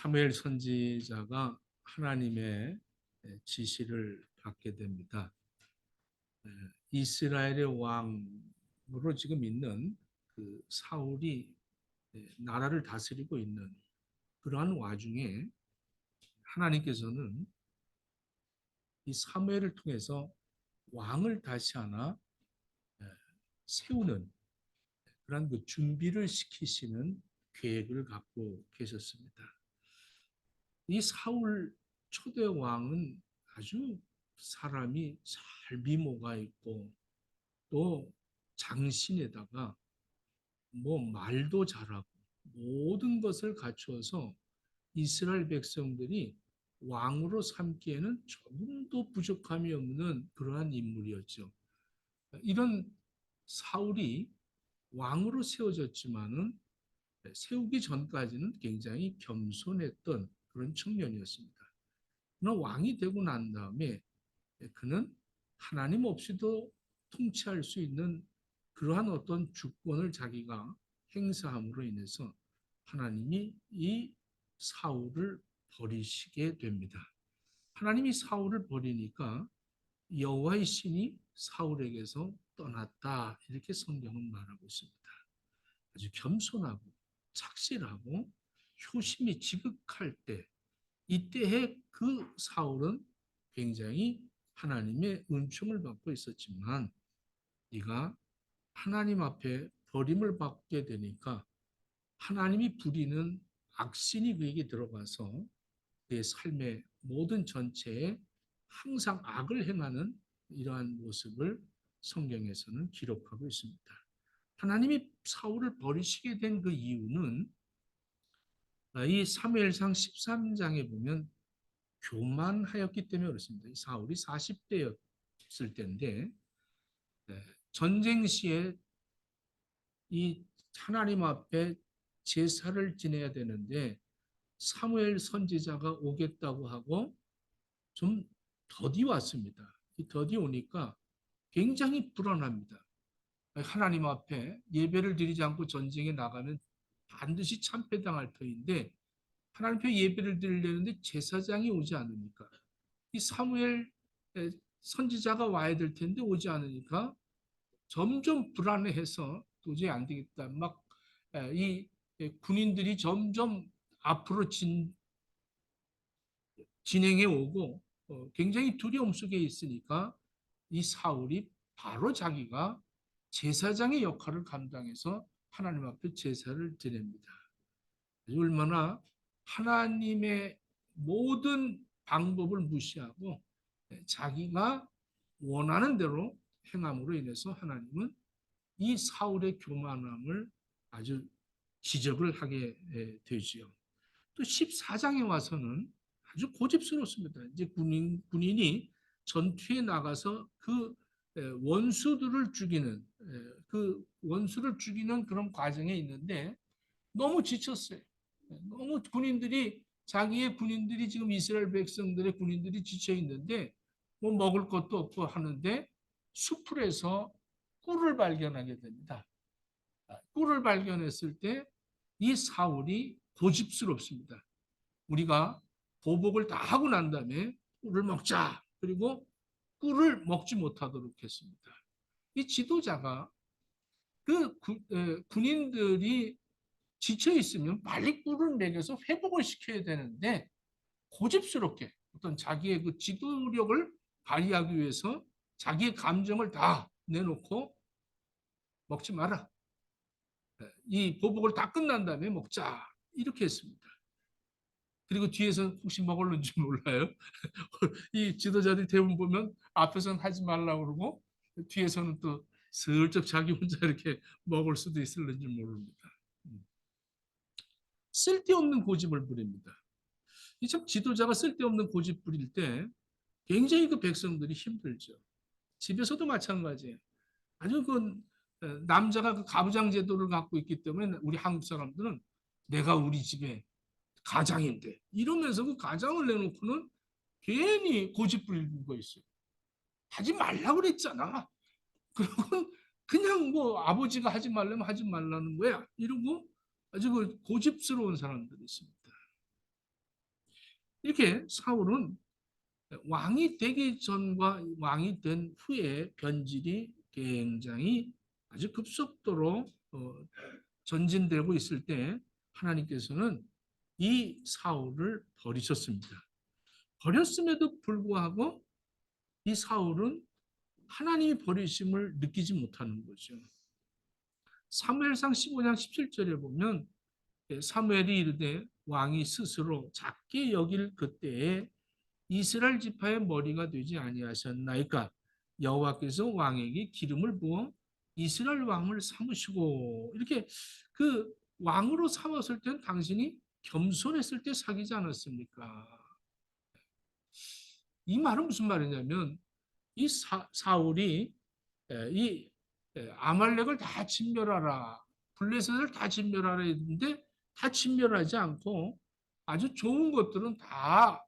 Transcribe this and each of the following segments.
사무엘 선지자가 하나님의 지시를 받게 됩니다. 이스라엘의 왕으로 지금 있는 그 사울이 나라를 다스리고 있는 그러한 와중에 하나님께서는 이 사무엘을 통해서 왕을 다시 하나 세우는 그런 그 준비를 시키시는 계획을 갖고 계셨습니다. 이 사울 초대 왕은 아주 사람이 잘 미모가 있고 또 장신에다가 뭐 말도 잘하고 모든 것을 갖추어서 이스라엘 백성들이 왕으로 삼기에는 조금도 부족함이 없는 그러한 인물이었죠. 이런 사울이 왕으로 세워졌지만은 세우기 전까지는 굉장히 겸손했던 그런 청년이었습니다. 그러나 왕이 되고 난 다음에 그는 하나님 없이도 통치할 수 있는 그러한 어떤 주권을 자기가 행사함으로 인해서 하나님이 이 사울을 버리시게 됩니다. 하나님이 사울을 버리니까 여호와의 신이 사울에게서 떠났다 이렇게 성경은 말하고 있습니다. 아주 겸손하고 착실하고 효심이 지극할 때 이때의 그 사울은 굉장히 하나님의 은총을 받고 있었지만 네가 하나님 앞에 버림을 받게 되니까 하나님이 부리는 악신이 그에게 들어가서 그의 삶의 모든 전체에 항상 악을 행하는 이러한 모습을 성경에서는 기록하고 있습니다. 하나님이 사울을 버리시게 된 그 이유는 이 사무엘상 13장에 보면 교만하였기 때문에 그렇습니다. 사울이 40대였을 때인데 전쟁 시에 이 하나님 앞에 제사를 지내야 되는데 사무엘 선지자가 오겠다고 하고 좀 더디 왔습니다. 더디 오니까 굉장히 불안합니다. 하나님 앞에 예배를 드리지 않고 전쟁에 나가면 반드시 참패당할 터인데 하나님 앞에 예배를 드리려는데 제사장이 오지 않으니까 이 사무엘 선지자가 와야 될 텐데 오지 않으니까 점점 불안해해서 도저히 안 되겠다. 막 이 군인들이 점점 앞으로 진행해 오고 굉장히 두려움 속에 있으니까 이 사울이 바로 자기가 제사장의 역할을 감당해서 하나님 앞에 제사를 드립니다. 얼마나 하나님의 모든 방법을 무시하고 자기가 원하는 대로 행함으로 인해서 하나님은 이 사울의 교만함을 아주 지적을 하게 되지요. 또 14장에 와서는 아주 고집스럽습니다. 이제 군인이 전투에 나가서 그 원수들을 죽이는 그 원수를 죽이는 그런 과정에 있는데 너무 지쳤어요. 너무 군인들이 자기의 군인들이 지금 이스라엘 백성들의 군인들이 지쳐 있는데 뭐 먹을 것도 없고 하는데 수풀에서 꿀을 발견하게 됩니다. 꿀을 발견했을 때 이 사울이 고집스럽습니다. 우리가 보복을 다 하고 난 다음에 꿀을 먹자. 그리고 꿀을 먹지 못하도록 했습니다. 이 지도자가 그 군인들이 지쳐 있으면 빨리 꿀을 먹여서 회복을 시켜야 되는데 고집스럽게 어떤 자기의 그 지도력을 발휘하기 위해서 자기의 감정을 다 내놓고 먹지 마라. 이 보복을 다 끝난 다음에 먹자. 이렇게 했습니다. 그리고 뒤에서 혹시 먹을는지 몰라요. 이 지도자들이 대부분 보면 앞에서는 하지 말라고 그러고 뒤에서는 또 슬쩍 자기 혼자 이렇게 먹을 수도 있을는지 모릅니다. 쓸데없는 고집을 부립니다. 이 참 지도자가 쓸데없는 고집 부릴 때 굉장히 그 백성들이 힘들죠. 집에서도 마찬가지예요. 아주 그 남자가 그 가부장 제도를 갖고 있기 때문에 우리 한국 사람들은 내가 우리 집에 가장인데 이러면서 그 가장을 내놓고는 괜히 고집 부리고 있어요. 하지 말라고 그랬잖아. 그러고 그냥 뭐 아버지가 하지 말라면 하지 말라는 거야. 이러고 아주 그 고집스러운 사람들이 있습니다. 이렇게 사울은 왕이 되기 전과 왕이 된 후에 변질이 굉장히 아주 급속도로 전진되고 있을 때 하나님께서는 이 사울을 버리셨습니다. 버렸음에도 불구하고 이 사울은 하나님이 버리심을 느끼지 못하는 거죠. 사무엘상 15장 17절에 보면 사무엘이 이르되 왕이 스스로 작게 여길 그때에 이스라엘 지파의 머리가 되지 아니하셨나이까. 여호와께서 왕에게 기름을 부어 이스라엘 왕을 삼으시고, 이렇게 그 왕으로 삼았을 때는 당신이 겸손했을 때 사귀지 않았습니까? 이 말은 무슨 말이냐면 이 사울이 이 아말렉을 다 진멸하라, 블레셋을 다 진멸하라 했는데 다 진멸하지 않고 아주 좋은 것들은 다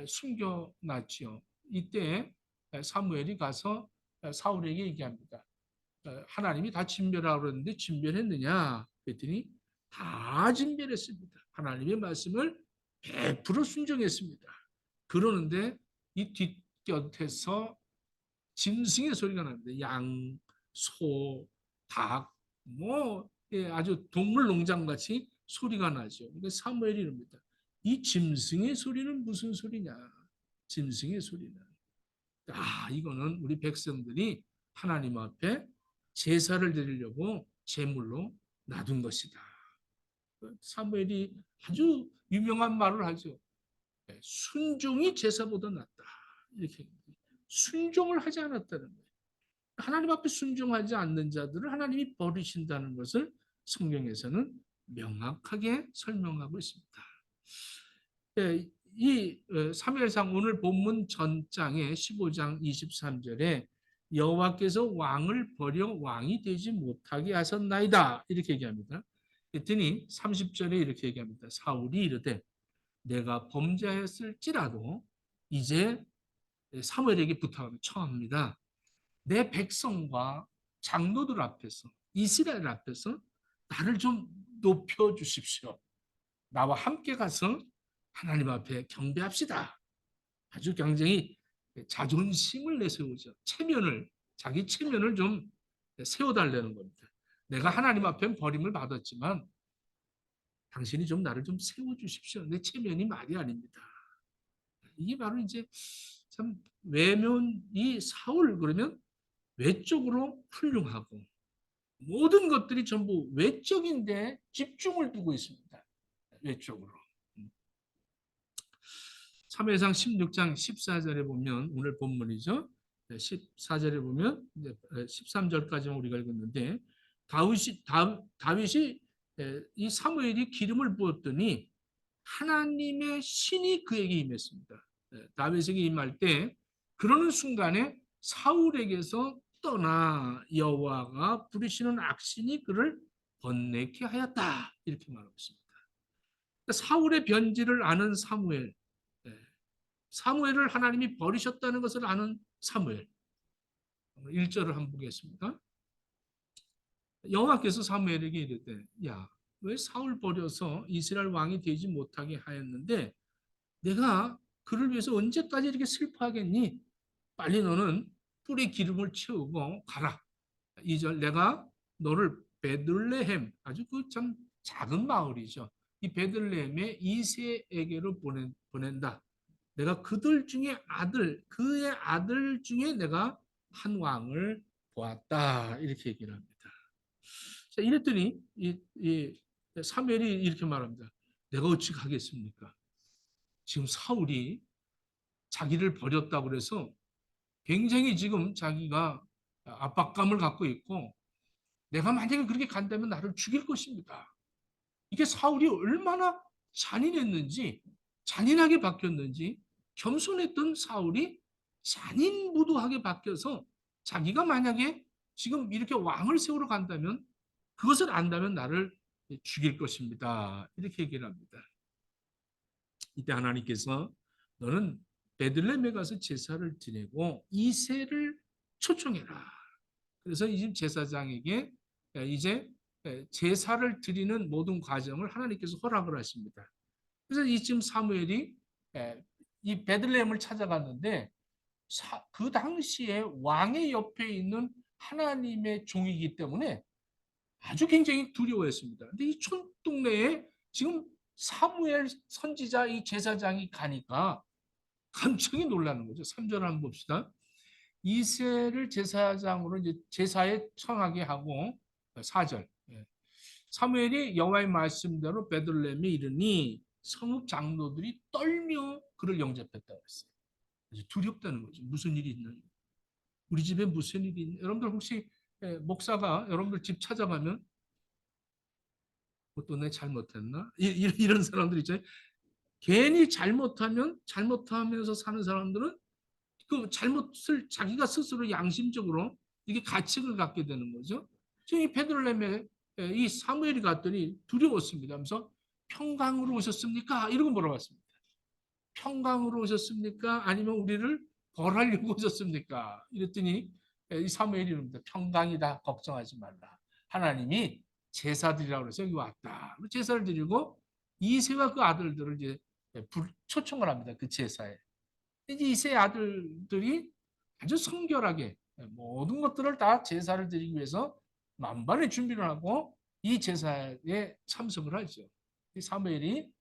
숨겨놨지요. 이때 사무엘이 가서 사울에게 얘기합니다. 하나님이 다 진멸하라고 그러는데 진멸했느냐? 그랬더니 다 진멸했습니다. 하나님의 말씀을 100% 순종했습니다. 그러는데 이 뒷곁에서 짐승의 소리가 납니다. 양, 소, 닭, 아주 동물 농장 같이 소리가 나죠. 그러니까 사무엘이 이럽니다. 이 짐승의 소리는 무슨 소리냐? 짐승의 소리는. 이거는 우리 백성들이 하나님 앞에 제사를 드리려고 제물로 놔둔 것이다. 사무엘이 아주 유명한 말을 하죠. 순종이 제사보다 낫다. 이렇게 순종을 하지 않았다는 거예요. 하나님 앞에 순종하지 않는 자들을 하나님이 버리신다는 것을 성경에서는 명확하게 설명하고 있습니다. 이 사무엘상 오늘 본문 전장의 15장 23절에 여호와께서 왕을 버려 왕이 되지 못하게 하셨나이다 이렇게 얘기합니다. 그랬더니 30절에 이렇게 얘기합니다. 사울이 이르되 내가 범죄하였을지라도 이제 사무엘에게 부탁합니다. 청합니다. 내 백성과 장로들 앞에서 이스라엘 앞에서 나를 좀 높여 주십시오. 나와 함께 가서 하나님 앞에 경배합시다. 아주 굉장히 자존심을 내세우죠. 자기 체면을 좀 세워달라는 겁니다. 내가 하나님 앞에 버림을 받았지만 당신이 좀 나를 좀 세워주십시오. 내 체면이 말이 아닙니다. 이게 바로 이제 참 외면이 사울 그러면 외적으로 훌륭하고 모든 것들이 전부 외적인데 집중을 두고 있습니다. 외적으로. 사무엘상 16장 14절에 보면 오늘 본문이죠. 14절에 보면 13절까지만 우리가 읽었는데 다윗이 이 사무엘이 기름을 부었더니 하나님의 신이 그에게 임했습니다. 다윗에게 임할 때 그러는 순간에 사울에게서 떠나 여호와가 부리시는 악신이 그를 번뇌케 하였다 이렇게 말하고 있습니다. 사울의 변질을 아는 사무엘, 사무엘을 하나님이 버리셨다는 것을 아는 사무엘. 1절을 한번 보겠습니다. 여호와께서 사무엘에게 이르되 왜 사울 버려서 이스라엘 왕이 되지 못하게 하였는데 내가 그를 위해서 언제까지 이렇게 슬퍼하겠니? 빨리 너는 뿔에 기름을 채우고 가라. 2절 내가 너를 베들레헴 아주 그 참 작은 마을이죠. 이 베들레헴의 이세에게로 보낸다. 내가 그들 중에 그의 아들 중에 내가 한 왕을 보았다. 이렇게 얘기를 합니다. 자, 이랬더니 이 사무엘이 이렇게 말합니다. 내가 어찌 가겠습니까? 지금 사울이 자기를 버렸다고 그래서 굉장히 지금 자기가 압박감을 갖고 있고 내가 만약에 그렇게 간다면 나를 죽일 것입니다. 이게 사울이 얼마나 잔인하게 바뀌었는지 겸손했던 사울이 잔인무도하게 바뀌어서 자기가 만약에 지금 이렇게 왕을 세우러 간다면 그것을 안다면 나를 죽일 것입니다. 이렇게 얘기를 합니다. 이때 하나님께서 너는 베들레헴에 가서 제사를 드리고 이새를 초청해라. 그래서 이 집 제사장에게 이제 제사를 드리는 모든 과정을 하나님께서 허락을 하십니다. 그래서 이쯤 사무엘이 이 베들레헴을 찾아갔는데 그 당시에 왕의 옆에 있는 하나님의 종이기 때문에 아주 굉장히 두려워했습니다. 근데 이 촌동네에 지금 사무엘 선지자 이 제사장이 가니까 감청이 놀라는 거죠. 3절 한번 봅시다. 이새를 제사장으로 이제 제사에 청하게 하고 4절. 사무엘이 여호와의 말씀대로 베들레헴에 이르니 성읍 장로들이 떨며 그를 영접했다고 했어요. 두렵다는 거죠. 무슨 일이 있는? 우리 집에 무슨 일이 있는? 여러분들 혹시 목사가 여러분들 집 찾아가면 또 내 잘못했나? 이런 사람들 있잖아요. 괜히 잘못하면서 사는 사람들은 그 잘못을 자기가 스스로 양심적으로 이게 가책을 갖게 되는 거죠. 지금 이 베들레헴에 이 사무엘이 갔더니 두려웠습니다. 하면서 평강으로 오셨습니까? 이러고 물어봤습니다. 평강으로 오셨습니까? 아니면 우리를 벌하려고 오셨습니까? 이랬더니 이 사무엘이 이럽니다. 평강이다. 걱정하지 말라. 하나님이 제사 드리라고 해서 여기 왔다. 제사를 드리고 이새와 그 아들들을 이제 초청을 합니다. 그 제사에. 이제 이새 아들들이 아주 성결하게 모든 것들을 다 제사를 드리기 위해서 만반의 준비를 하고 이 제사에 참석을 하죠. 사무엘이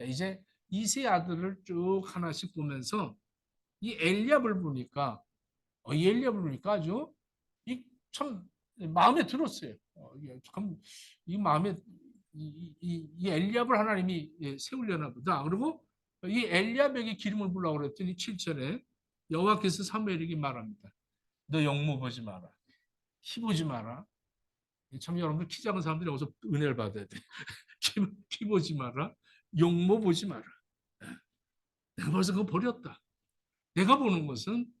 이제 이세 아들을 쭉 하나씩 보면서 이 엘리압을 보니까 이 엘리압을 보니까 아주 참 마음에 들었어요. 참 이 마음에 이 엘리압을 하나님이 세우려나 보다. 그리고 이 엘리압에게 기름을 부으라고 그랬더니 7절에 여호와께서 사무엘에게 말합니다. 너 영모 보지 마라. 키 보지 마라. 참 여러분들 키 작은 사람들이 여기서 은혜를 받아야 돼. 키 보지 마라. 용모 보지 마라. 내가 벌써 그거 버렸다. 내가 보는 것은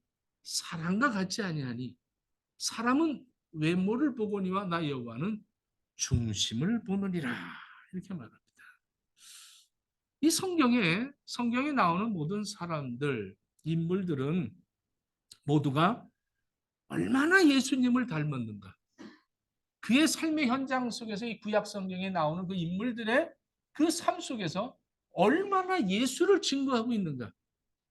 사람과 같지 아니하니 사람은 외모를 보거니와 나 여호와는 중심을 보느니라. 이렇게 말합니다. 이 성경에 나오는 모든 사람들, 인물들은 모두가 얼마나 예수님을 닮았는가. 그의 삶의 현장 속에서 이 구약 성경에 나오는 그 인물들의 그 삶 속에서 얼마나 예수를 증거하고 있는가.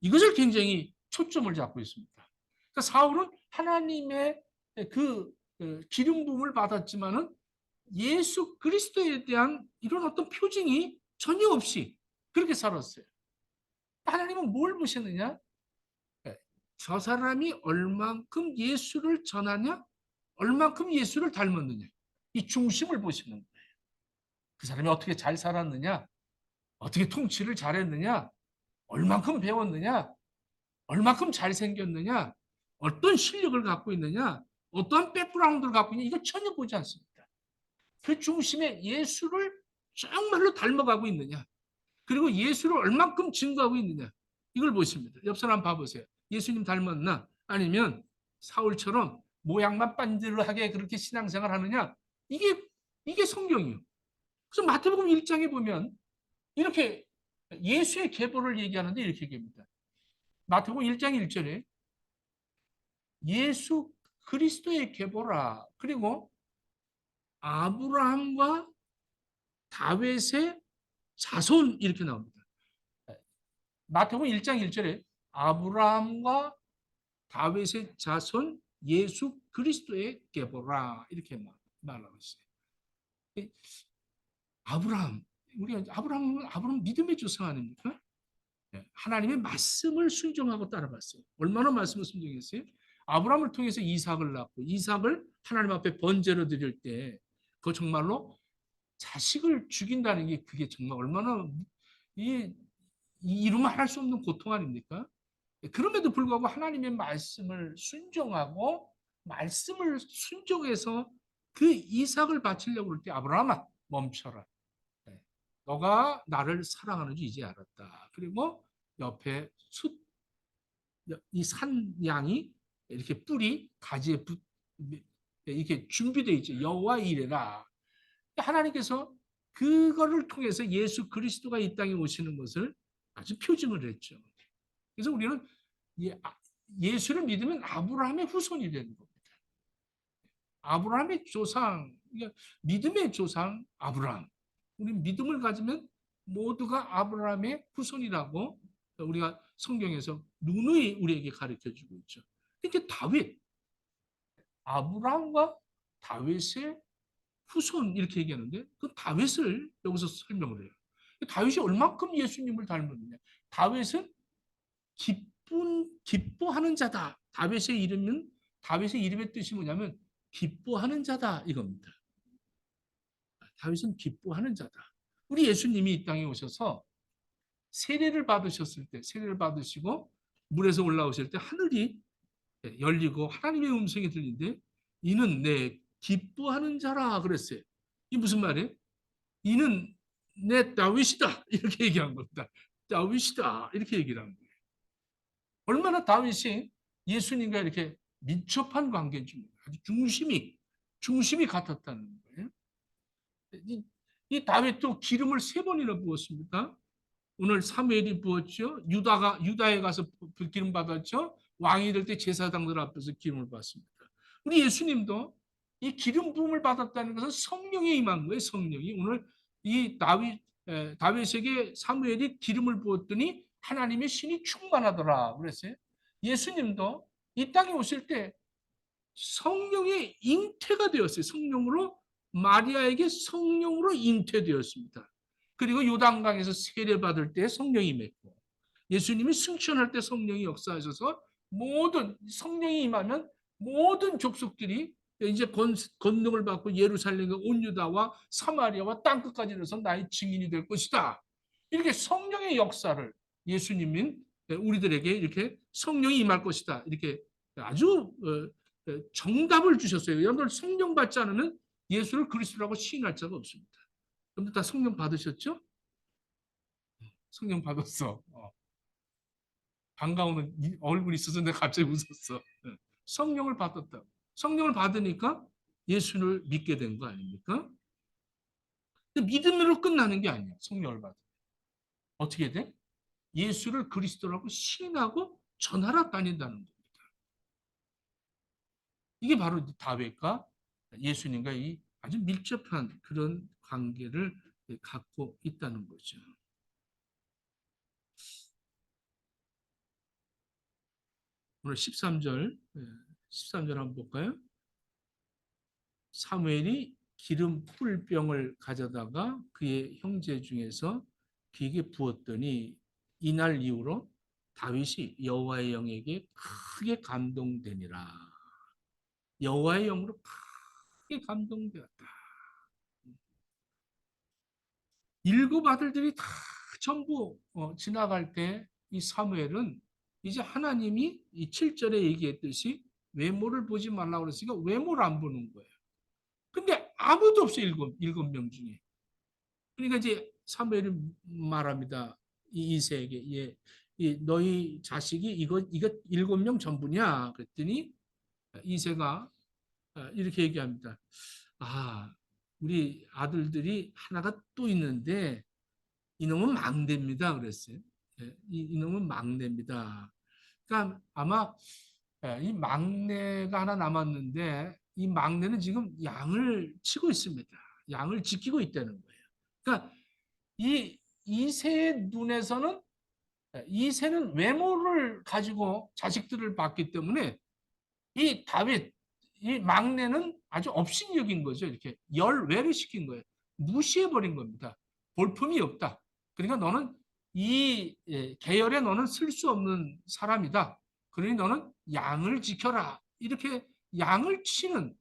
이것을 굉장히 초점을 잡고 있습니다. 그러니까 사울은 하나님의 그 기름 부음을 받았지만은 예수 그리스도에 대한 이런 어떤 표징이 전혀 없이 그렇게 살았어요. 하나님은 뭘 보시느냐? 저 사람이 얼만큼 예수를 전하냐? 얼만큼 예수를 닮았느냐? 이 중심을 보시는 거예요. 그 사람이 어떻게 잘 살았느냐? 어떻게 통치를 잘했느냐? 얼만큼 배웠느냐? 얼만큼 잘생겼느냐? 어떤 실력을 갖고 있느냐? 어떠한 백그라운드를 갖고 있느냐? 이거 전혀 보지 않습니다. 그 중심에 예수를 정말로 닮아가고 있느냐? 그리고 예수를 얼만큼 증거하고 있느냐? 이걸 보십니다. 옆 사람 봐보세요. 예수님 닮았나? 아니면 사울처럼 모양만 반질하게 그렇게 신앙생활 하느냐? 이게 성경이에요. 그래서 마태복음 1장에 보면 이렇게 예수의 계보를 얘기하는데 이렇게 얘기합니다. 마태복음 1장 1절에 예수 그리스도의 계보라. 그리고 아브라함과 다윗의 자손 이렇게 나옵니다. 마태복음 1장 1절에 아브라함과 다윗의 자손 예수 그리스도의 계보라 이렇게 말하고 있어요. 아브라함, 아브라함 믿음의 조상 아닙니까? 하나님의 말씀을 순종하고 따라갔어요. 얼마나 말씀을 순종했어요? 아브라함을 통해서 이삭을 낳고 이삭을 하나님 앞에 번제로 드릴 때 그 정말로 자식을 죽인다는 게 그게 정말 얼마나 이루면 할 수 없는 고통 아닙니까? 그럼에도 불구하고 하나님의 말씀을 순종하고 말씀을 순종해서 그 이삭을 바치려고 할 때 아브라함아 멈춰라. 너가 나를 사랑하는 줄 이제 알았다. 그리고 옆에 이 산양이 이렇게 뿔이 가지에 이렇게 준비되어 있죠. 여호와 이레라. 하나님께서 그거를 통해서 예수 그리스도가 이 땅에 오시는 것을 아주 표징을 했죠. 그래서 우리는 예수를 믿으면 아브라함의 후손이 되는 겁니다. 아브라함의 조상, 믿음의 조상 아브라함. 우리 믿음을 가지면 모두가 아브라함의 후손이라고 우리가 성경에서 누누이 우리에게 가르쳐주고 있죠. 이렇게 다윗, 아브라함과 다윗의 후손 이렇게 얘기하는데 그 다윗을 여기서 설명을 해요. 다윗이 얼만큼 예수님을 닮았느냐. 다윗은 기뻐하는 자다. 다윗의 이름의 뜻이 뭐냐면 기뻐하는 자다 이겁니다. 다윗은 기뻐하는 자다. 우리 예수님이 이 땅에 오셔서 세례를 받으시고 물에서 올라오실 때 하늘이 열리고 하나님의 음성이 들리는데 이는 내 기뻐하는 자라 그랬어요. 이 무슨 말이에요? 이는 내 다윗이다 이렇게 얘기한 겁니다. 다윗이다 이렇게 얘기를 한 거예요. 얼마나 다윗이 예수님과 이렇게 밀접한 관계인지 아주 중심이 같았다는 거예요. 이 다윗도 기름을 3번이나 부었습니다. 오늘 사무엘이 부었죠. 유다에 가서 기름 받았죠. 왕이 될 때 제사장들 앞에서 기름을 받습니다. 우리 예수님도 이 기름 부음을 받았다는 것은 성령이 임한 거예요. 성령이 오늘 이 다윗에게 사무엘이 기름을 부었더니 하나님의 신이 충만하더라 그랬어요. 예수님도 이 땅에 오실 때 성령의 잉태가 되었어요. 성령으로 마리아에게 성령으로 잉태되었습니다. 그리고 요단강에서 세례받을 때 성령이 맺고 예수님이 승천할 때 성령이 역사하셔서 모든 성령이 임하면 모든 족속들이 이제 권능을 받고 예루살렘과 온 유다와 사마리아와 땅끝까지 이르러서 나의 증인이 될 것이다. 이렇게 성령의 역사를 예수님은 우리들에게 이렇게 성령이 임할 것이다. 이렇게 아주 정답을 주셨어요. 여러분들 성령 받지 않으면 예수를 그리스도라고 시인할 자가 없습니다. 여러분들 다 성령 받으셨죠? 성령 받았어. 반가우는 얼굴이 있어서 내가 갑자기 웃었어. 성령을 받았다. 성령을 받으니까 예수를 믿게 된 거 아닙니까? 근데 믿음으로 끝나는 게 아니야. 성령을 받아. 어떻게 돼? 예수를 그리스도라고 시인하고 전하러 다닌다는 겁니다. 이게 바로 다윗과 예수님과 이 아주 밀접한 그런 관계를 갖고 있다는 거죠. 오늘 13절 한번 볼까요? 사무엘이 기름 풀병을 가져다가 그의 형제 중에서 그에게 부었더니 이날 이후로 다윗이 여호와의 영에게 크게 감동되니라. 여호와의 영으로 크게 감동되었다. 7 아들들이 다 전부 지나갈 때 이 사무엘은 이제 하나님이 이 7절에 얘기했듯이 외모를 보지 말라고 그랬으니까 외모를 안 보는 거예요. 근데 아무도 없어요. 일곱 명 중에. 그러니까 이제 사무엘이 말합니다. 이 이세에게 너희 자식이 이거 7명 전부냐? 그랬더니 이세가 이렇게 얘기합니다. 우리 아들들이 하나가 또 있는데 이놈은 막내입니다. 그랬어요. 이놈은 막내입니다. 그러니까 아마 이 막내가 하나 남았는데 이 막내는 지금 양을 치고 있습니다. 양을 지키고 있다는 거예요. 그러니까 이 이세의 눈에서는 이세는 외모를 가지고 자식들을 봤기 때문에 이 다윗 이 막내는 아주 업신여긴 거죠. 이렇게 열외를 시킨 거예요. 무시해버린 겁니다. 볼품이 없다. 그러니까 너는 이 계열에 너는 쓸 수 없는 사람이다. 그러니 너는 양을 지켜라. 이렇게 양을 치는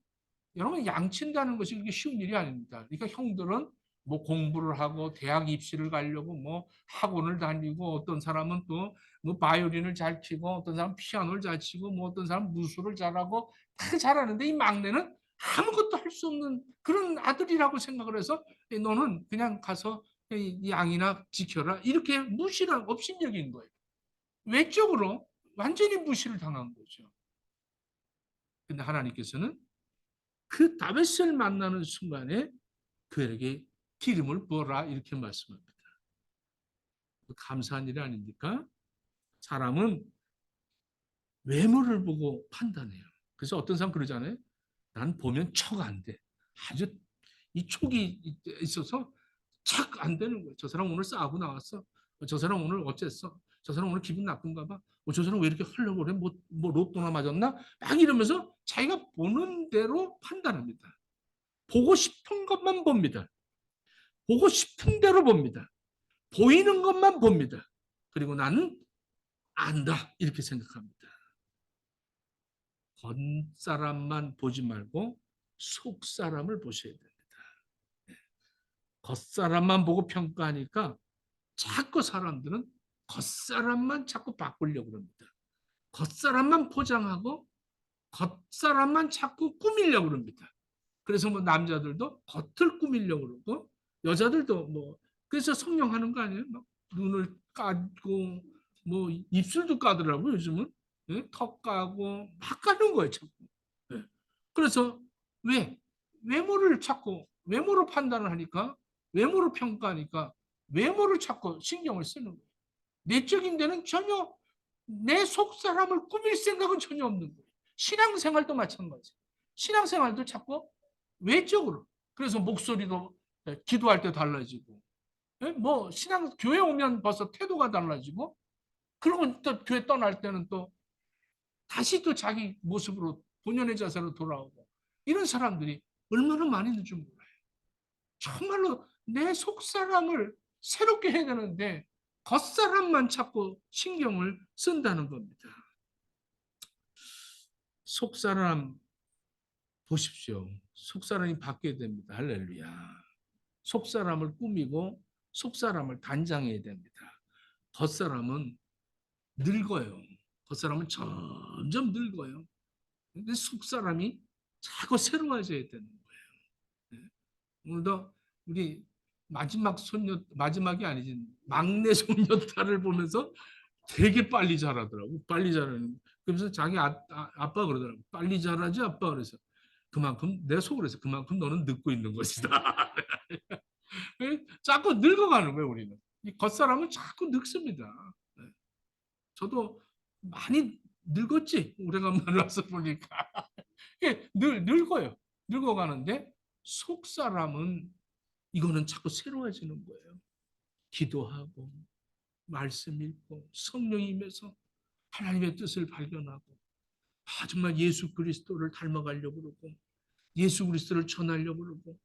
여러분 양친다는 것이 그렇게 쉬운 일이 아닙니다. 그러니까 형들은 뭐 공부를 하고 대학 입시를 가려고 뭐 학원을 다니고 어떤 사람은 또 뭐 바이올린을 잘 치고 어떤 사람은 피아노를 잘 치고 뭐 어떤 사람은 무술을 잘하고 다 잘하는데 이 막내는 아무것도 할 수 없는 그런 아들이라고 생각을 해서 너는 그냥 가서 양이나 지켜라 이렇게 무시를 업신여긴 거예요. 외적으로 완전히 무시를 당한 거죠. 근데 하나님께서는 그 다윗을 만나는 순간에 그에게 기름을 부어라 이렇게 말씀합니다. 감사한 일 아닙니까? 사람은 외모를 보고 판단해요. 그래서 어떤 사람 그러잖아요. 난 보면 척 안 돼. 아주 이 촉이 있어서 착 안 되는 거예요. 저 사람 오늘 싸고 나왔어. 저 사람 오늘 어쨌어. 저 사람 오늘 기분 나쁜가 봐. 저 사람 왜 이렇게 하려고 그래? 뭐 로또나 맞았나? 막 이러면서 자기가 보는 대로 판단합니다. 보고 싶은 것만 봅니다. 보고 싶은 대로 봅니다. 보이는 것만 봅니다. 그리고 나는 안다 이렇게 생각합니다. 겉사람만 보지 말고 속사람을 보셔야 됩니다. 겉사람만 보고 평가하니까 자꾸 사람들은 겉사람만 자꾸 바꾸려고 합니다. 겉사람만 포장하고 겉사람만 자꾸 꾸미려고 합니다. 그래서 뭐 남자들도 겉을 꾸미려고 그러고 여자들도 뭐 그래서 성형하는 거 아니에요? 막 눈을 까고 뭐 입술도 까더라고 요즘은. 예? 턱 까고 막 까는 거예요 자꾸. 예. 그래서 왜 외모를 자꾸 외모로 판단을 하니까 외모로 평가하니까 외모를 자꾸 신경을 쓰는 거예요. 내적인 데는 전혀 내 속 사람을 꾸밀 생각은 전혀 없는 거예요. 신앙생활도 마찬가지예요. 신앙생활도 자꾸 외적으로. 그래서 목소리도 기도할 때 달라지고, 뭐 신앙 교회 오면 벌써 태도가 달라지고, 그러고 또 교회 떠날 때는 또 다시 또 자기 모습으로 본연의 자세로 돌아오고 이런 사람들이 얼마나 많이 있는 줄 몰라요. 정말로 내 속사람을 새롭게 해야 되는데 겉사람만 자꾸 신경을 쓴다는 겁니다. 속사람 보십시오. 속사람이 바뀌어야 됩니다. 할렐루야. 속사람을 꾸미고 속사람을 단장해야 됩니다. 겉사람은 늙어요. 겉사람은 점점 늙어요. 근데 속사람이 자꾸 새로워져야 되는 거예요. 네. 오늘도 우리 마지막이 아니지 막내 손녀딸을 보면서 되게 빨리 자라더라고. 빨리 자라는. 그래서 자기 아빠 그러더라고. 빨리 자라지 아빠 그래서 그만큼 내 속으로 해서 그만큼 너는 늙고 있는 것이다. 자꾸 늙어가는 거예요 우리는. 이 겉사람은 자꾸 늙습니다. 네. 저도 많이 늙었지 오래간만에 와서 보니까 늙어요. 늙어가는데 속사람은 이거는 자꾸 새로워지는 거예요. 기도하고 말씀 읽고 성령 임해서 하나님의 뜻을 발견하고 정말 예수 그리스도를 닮아가려고 그러고 예수 그리스도를 전하려고 그러고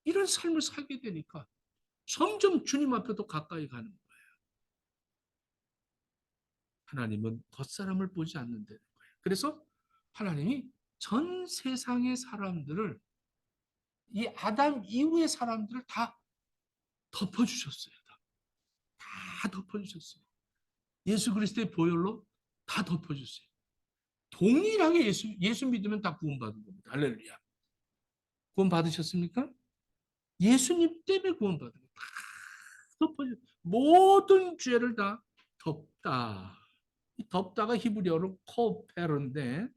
이런 삶을 살게 되니까 점점 주님 앞에 더 가까이 가는 거예요. 하나님은 겉사람을 보지 않는다는 거예요. 그래서 하나님이 전 세상의 사람들을 이 아담 이후의 사람들을 다 덮어주셨어요. 다 덮어주셨어요. 예수 그리스도의 보혈로 다 덮어주셨어요. 동일하게 예수 믿으면 다 구원받은 겁니다. 할렐루야. 구원 받으셨습니까? 예수님 때문에 구원받은 거예요. 다 덮어주 모든 죄를 다 덮다. 이 덮다가 히브리어로 코페르인데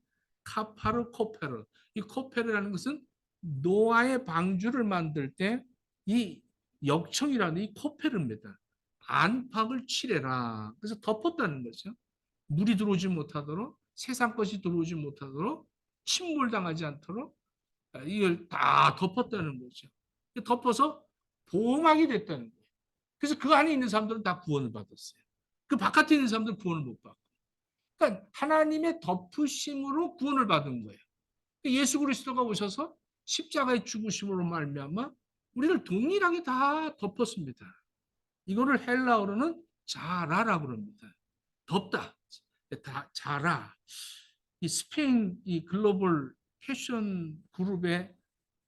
카파르 코페르. 이 코페르라는 것은 노아의 방주를 만들 때 이 역청이라는 이 코페르입니다. 안팎을 칠해라. 그래서 덮었다는 거죠. 물이 들어오지 못하도록 세상 것이 들어오지 못하도록 침몰당하지 않도록 이걸 다 덮었다는 거죠. 덮어서 보호막이 됐다는 거예요. 그래서 그 안에 있는 사람들은 다 구원을 받았어요. 그 바깥에 있는 사람들은 구원을 못 받고. 그러니까 하나님의 덮으심으로 구원을 받은 거예요. 예수 그리스도가 오셔서 십자가의 죽으심으로 말미암아 우리를 동일하게 다 덮었습니다. 이거를 헬라어로는 자라라고 합니다. 덮다. 다 자라. 이 스페인 이 글로벌 패션 그룹에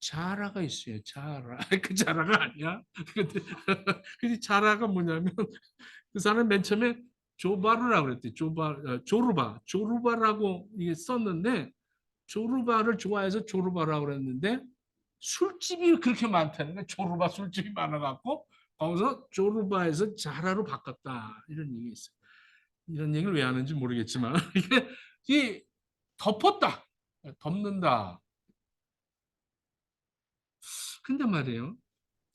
자라가 있어요. 자라. 그 자라가 아니야. 근데 자라가 뭐냐면 그 사람 맨 처음에 조바르라고 그랬대. 조르바라고 이게 썼는데 조르바를 좋아해서 조르바라고 그랬는데 술집이 그렇게 많다는 거야. 조르바 술집이 많아갖고 거기서 조르바에서 자라로 바꿨다. 이런 얘기 있어요. 이런 얘기를 왜 하는지 모르겠지만 이게 덮었다. 덮는다. 근데 말이에요.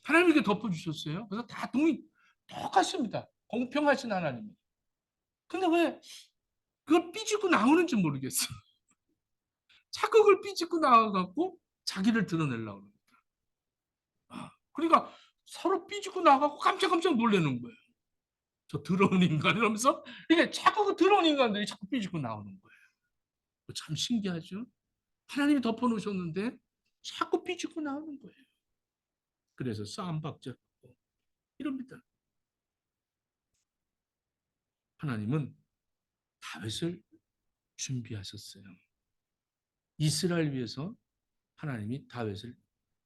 하나님께 덮어주셨어요. 그래서 다 똑같습니다. 공평하신 하나님이. 근데 왜 그걸 삐지고 나오는지 모르겠어. 자꾸 그걸 삐지고 나와갖고 자기를 드러내려고 합니다. 그러니까 서로 삐지고 나가고 깜짝깜짝 놀라는 거예요. 저 더러운 인간 이러면서 이게 자꾸 그 더러운 인간들이 자꾸 삐지고 나오는 거예요. 참 신기하죠? 하나님이 덮어놓으셨는데 자꾸 삐지고 나오는 거예요. 그래서 싸움박자고 이럽니다. 하나님은 다윗을 준비하셨어요. 이스라엘 위해서 하나님이 다윗을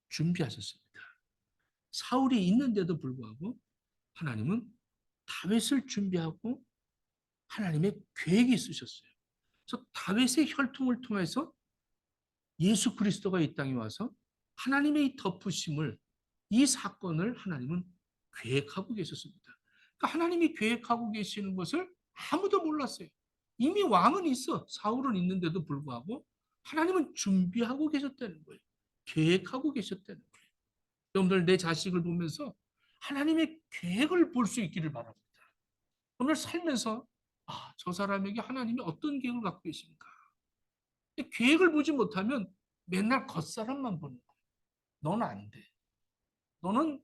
준비하셨습니다. 사울이 있는데도 불구하고 하나님은 다윗을 준비하고 하나님의 계획이 있으셨어요. 그래서 다윗의 혈통을 통해서 예수 그리스도가 이 땅에 와서 하나님의 이 덮으심을, 이 사건을 하나님은 계획하고 계셨습니다. 그러니까 하나님이 계획하고 계시는 것을 아무도 몰랐어요. 이미 왕은 있어, 사울은 있는데도 불구하고 하나님은 준비하고 계셨다는 거예요. 계획하고 계셨다는 거예요. 여러분들, 내 자식을 보면서 하나님의 계획을 볼 수 있기를 바랍니다. 오늘 살면서 저 사람에게 하나님이 어떤 계획을 갖고 계신가. 계획을 보지 못하면 맨날 겉사람만 보는 거야. 너는 안 돼. 너는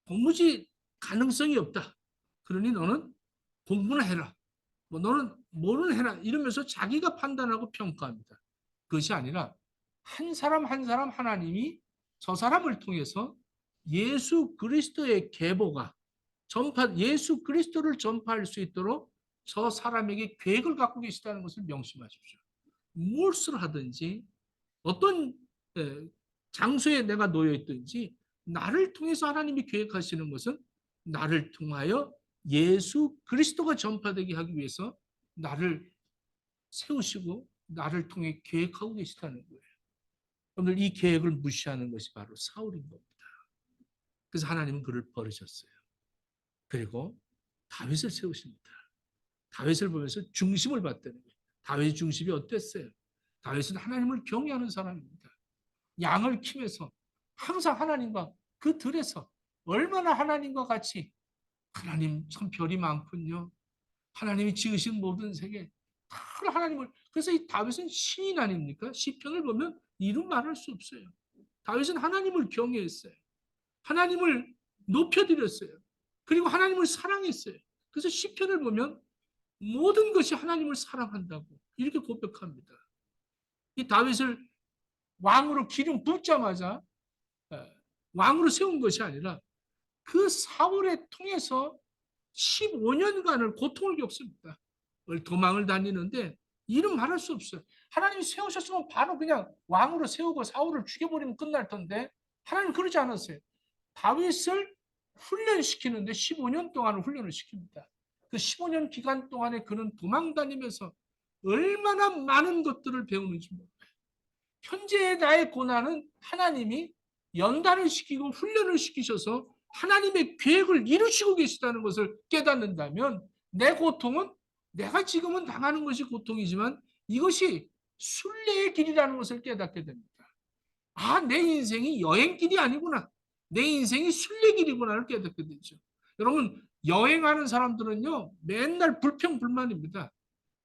공부지 가능성이 없다. 그러니 너는 공부나 해라. 뭐 너는 뭐는 해라. 이러면서 자기가 판단하고 평가합니다. 그것이 아니라 한 사람 한 사람 하나님이 저 사람을 통해서 예수 그리스도의 계보가 예수 그리스도를 전파할 수 있도록 저 사람에게 계획을 갖고 계시다는 것을 명심하십시오. 무엇을 하든지 어떤 장소에 내가 놓여 있든지 나를 통해서 하나님이 계획하시는 것은 나를 통하여 예수 그리스도가 전파되게 하기 위해서 나를 세우시고 나를 통해 계획하고 계시다는 거예요. 오늘 이 계획을 무시하는 것이 바로 사울인 겁니다. 그래서 하나님은 그를 버리셨어요. 그리고 다윗을 세우십니다. 다윗을 보면서 중심을 받다는 거예요. 다윗의 중심이 어땠어요? 다윗은 하나님을 경외하는 사람입니다. 양을 키면서 항상 하나님과 그 들에서 얼마나 하나님과 같이 하나님 참 별이 많군요. 하나님이 지으신 모든 세계 다 하나님을, 그래서 이 다윗은 시인 아닙니까? 시편을 보면 이루 말할 수 없어요. 다윗은 하나님을 경외했어요. 하나님을 높여드렸어요. 그리고 하나님을 사랑했어요. 그래서 시편을 보면 모든 것이 하나님을 사랑한다고 이렇게 고백합니다. 이 다윗을 왕으로 기름 붓자마자 왕으로 세운 것이 아니라 그 사울을 통해서 15년간을 고통을 겪습니다. 도망을 다니는데 이름 말할 수 없어요. 하나님이 세우셨으면 바로 그냥 왕으로 세우고 사울을 죽여버리면 끝날 텐데 하나님 그러지 않았어요. 다윗을 훈련시키는데 15년 동안 훈련을 시킵니다. 그 15년 기간 동안에 그는 도망 다니면서 얼마나 많은 것들을 배우는지 몰라요. 현재의 나의 고난은 하나님이 연단을 시키고 훈련을 시키셔서 하나님의 계획을 이루시고 계시다는 것을 깨닫는다면 내 고통은 내가 지금은 당하는 것이 고통이지만 이것이 순례의 길이라는 것을 깨닫게 됩니다. 내 인생이 여행길이 아니구나. 내 인생이 순례길이구나를 깨닫게 되죠. 여러분, 여행하는 사람들은요 맨날 불평불만입니다.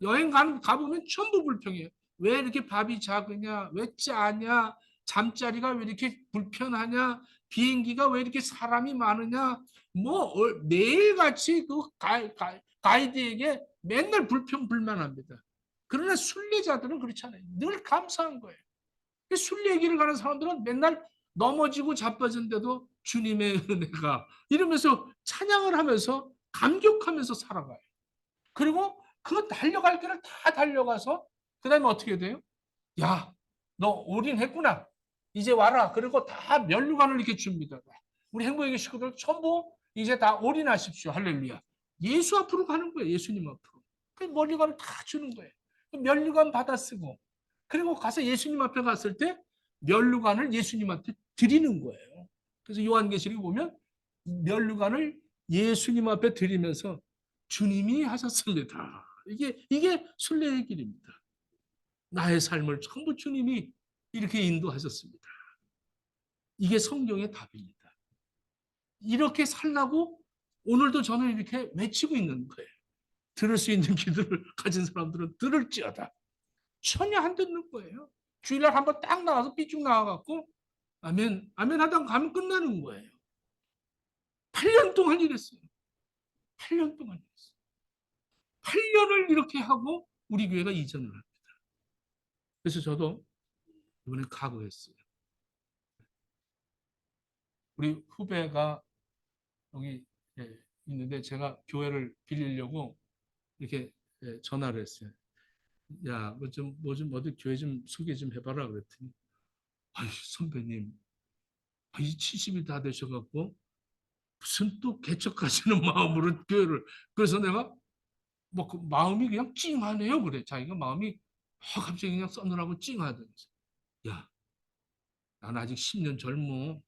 여행 가보면 전부 불평해요. 왜 이렇게 밥이 작으냐? 왜 짜냐? 잠자리가 왜 이렇게 불편하냐? 비행기가 왜 이렇게 사람이 많으냐? 뭐 매일같이 그 가이드에게 맨날 불평불만합니다. 그러나 순례자들은 그렇지 않아요. 늘 감사한 거예요. 순례 길을 가는 사람들은 맨날 넘어지고 자빠진데도 주님의 은혜가 이러면서 찬양을 하면서 감격하면서 살아가요. 그리고 그 달려갈 길을 다 달려가서 그 다음에 어떻게 돼요? 야, 너 올인했구나. 이제 와라. 그리고 다 면류관을 이렇게 줍니다. 우리 행복의 식구들 전부 이제 다 올인하십시오. 할렐루야. 예수 앞으로 가는 거예요. 예수님 앞으로. 그 면류관을 다 주는 거예요. 면류관 받아 쓰고 그리고 가서 예수님 앞에 갔을 때 면류관을 예수님한테 드리는 거예요. 그래서 요한계시록에 보면 면류관을 예수님 앞에 드리면서 주님이 하셨습니다. 이게 순례의 길입니다. 나의 삶을 전부 주님이 이렇게 인도하셨습니다. 이게 성경의 답입니다. 이렇게 살라고 오늘도 저는 이렇게 외치고 있는 거예요. 들을 수 있는 귀들을 가진 사람들은 들을지어다. 전혀 안 듣는 거예요. 주일날 한번 딱 나와서 삐쭉 나와갖고 아멘, 아멘 하다가 가면 끝나는 거예요. 8년 동안 이랬어요. 8년 동안 했어요. 8년을 이렇게 하고 우리 교회가 이전을 합니다. 그래서 저도 이번에 각오했어요. 우리 후배가 여기 있는데 제가 교회를 빌리려고 이렇게 전화를 했어요. 야, 뭐 좀 어디 교회 좀 소개 좀 해봐라 그랬더니, 아이 선배님, 이 70이 다 되셔갖고 무슨 또 개척하시는 마음으로 교회를, 그래서 내가 뭐 그 마음이 그냥 찡하네요. 그래. 자기가 마음이 갑자기 그냥 써느라고 찡하더라고요. 야, 난 아직 10년 젊어.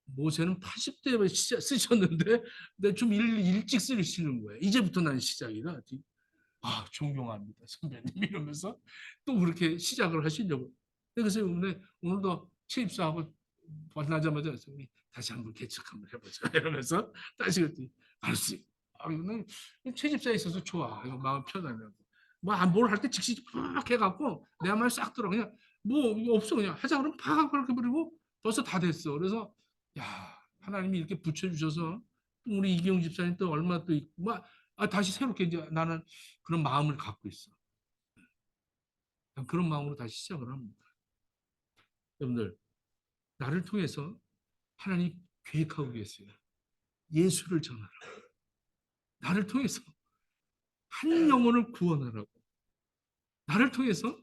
모세는 80대에 쓰셨는데 내가 좀 일찍 쓰시는 거예요. 이제부터 난 시작이다. 존경합니다, 선배님. 이러면서 또 그렇게 시작을 하시려고. 그래서 오늘도 취입사하고 만나자마자 우리 다시 한번 개척 한번 해보자. 이러면서 다시 그랬더니 알았지. 이거는 취집사에 있어서 좋아. 이거 마음 편하냐고. 뭘 할 때 즉시 팍 해갖고 내 말 싹 들어. 그냥 뭐 이거 없어. 그냥 하자 그러면 팍 그렇게 버리고 벌써 다 됐어. 그래서 야, 하나님이 이렇게 붙여주셔서 우리 이경 집사님 또 얼마 또 있고 다시 새롭게 이제 나는 그런 마음을 갖고 있어. 그런 마음으로 다시 시작을 합니다. 여러분들, 나를 통해서 하나님 계획하고 계세요. 예수를 전하라. 나를 통해서 한 영혼을 구원하라고. 나를 통해서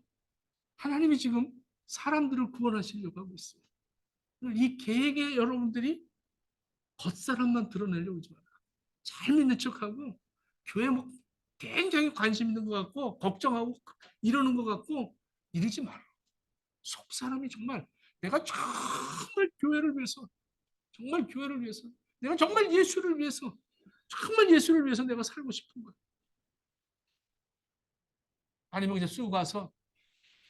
하나님이 지금 사람들을 구원하시려고 하고 있어요. 이 계획에 여러분들이 겉사람만 드러내려고 하지 마라. 잘 믿는 척하고 교회 뭐 굉장히 관심 있는 것 같고 걱정하고 이러는 것 같고 이러지 마라. 속사람이 정말 내가 정말 교회를 위해서, 정말 교회를 위해서, 내가 정말 예수를 위해서, 정말 예수를 위해서 내가 살고 싶은 거야. 아니면 그냥 쑥 와서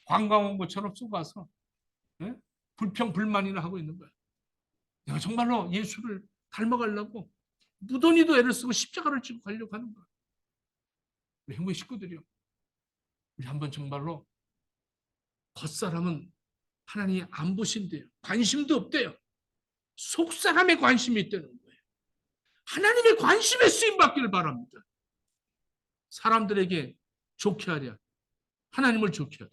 관광 온 것처럼 쑥 와서 불평 불만이나 하고 있는 거야. 내가 정말로 예수를 닮아가려고 무던히도 애를 쓰고 십자가를 지고 가려고 하는 거야. 우리 형의 식구들이요. 우리 한번 정말로 겉사람은 하나님이 안 보신대요. 관심도 없대요. 속사람의 관심이 있다는 거예요. 하나님의 관심에 쓰임 받기를 바랍니다. 사람들에게 좋게 하랴. 하나님을 좋게 하랴.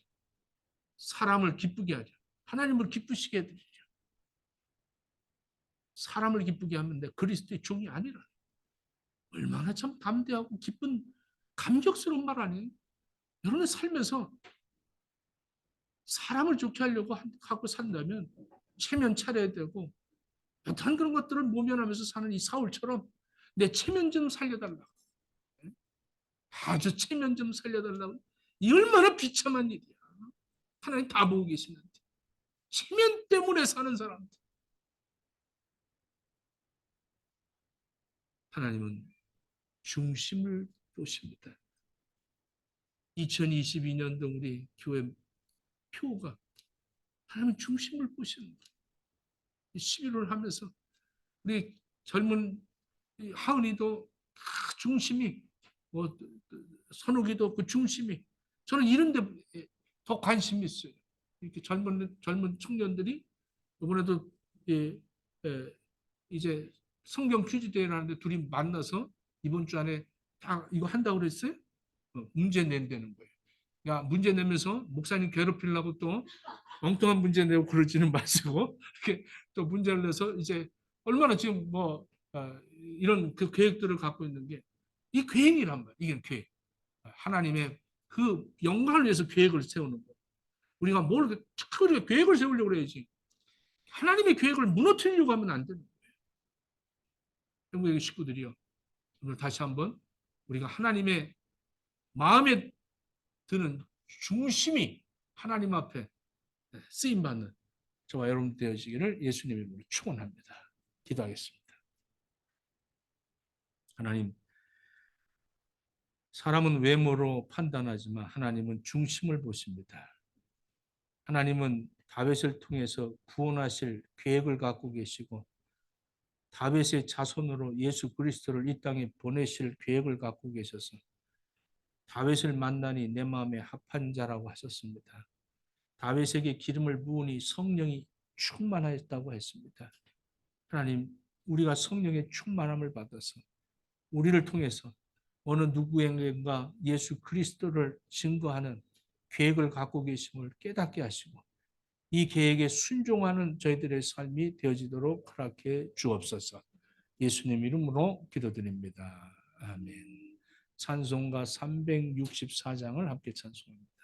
사람을 기쁘게 하랴. 하나님을 기쁘시게 해드리랴. 사람을 기쁘게 하면 내 그리스도의 종이 아니라. 얼마나 참 담대하고 기쁜 감격스러운 말 아니에요? 여러분의 삶에서 사람을 좋게 하려고 하고 산다면 체면 차려야 되고 어떤 그런 것들을 모면하면서 사는 이 사울처럼 내 체면 좀 살려달라고. 아주 체면 좀 살려달라고. 이 얼마나 비참한 일이야. 하나님 다 보고 계시는데. 체면 때문에 사는 사람들. 하나님은 중심을 보십니다. 2022년도 우리 교회 표가 하나님 중심을 보시는 거예요. 11월 하면서 우리 젊은 하은이도 중심이 뭐 선욱이도 그 중심이 저는 이런 데 더 관심이 있어요. 이렇게 젊은 청년들이 이번에도 이제 성경 퀴즈 대회를 하는데 둘이 만나서 이번 주 안에 다 이거 한다고 그랬어요? 문제 낸다는 거예요. 야, 문제 내면서 목사님 괴롭히려고 또 엉뚱한 문제 내고 그러지는 마시고 이렇게 또 문제를 내서 이제 얼마나 지금 뭐 이런 그 계획들을 갖고 있는 게 이 계획이란 말이에요. 이게 계획. 하나님의 그 영광을 위해서 계획을 세우는 거예요. 우리가 뭘 우리가 계획을 세우려고 해야지. 하나님의 계획을 무너뜨리려고 하면 안 되는 거예요. 한국의 식구들이요. 오늘 다시 한번 우리가 하나님의 마음에 드는 중심이 하나님 앞에 쓰임받는 저와 여러분 되어지기를 예수님의 이름으로 축원합니다. 기도하겠습니다. 하나님, 사람은 외모로 판단하지만 하나님은 중심을 보십니다. 하나님은 다윗을 통해서 구원하실 계획을 갖고 계시고 다윗의 자손으로 예수 그리스도를 이 땅에 보내실 계획을 갖고 계셔서 다윗을 만나니 내 마음에 합한 자라고 하셨습니다. 다윗에게 기름을 부으니 성령이 충만하였다고 했습니다. 하나님, 우리가 성령의 충만함을 받아서 우리를 통해서 어느 누구에게인가 예수 그리스도를 증거하는 계획을 갖고 계심을 깨닫게 하시고 이 계획에 순종하는 저희들의 삶이 되어지도록 허락해 주옵소서. 예수님 이름으로 기도드립니다. 아멘. 찬송가 364장을 함께 찬송합니다.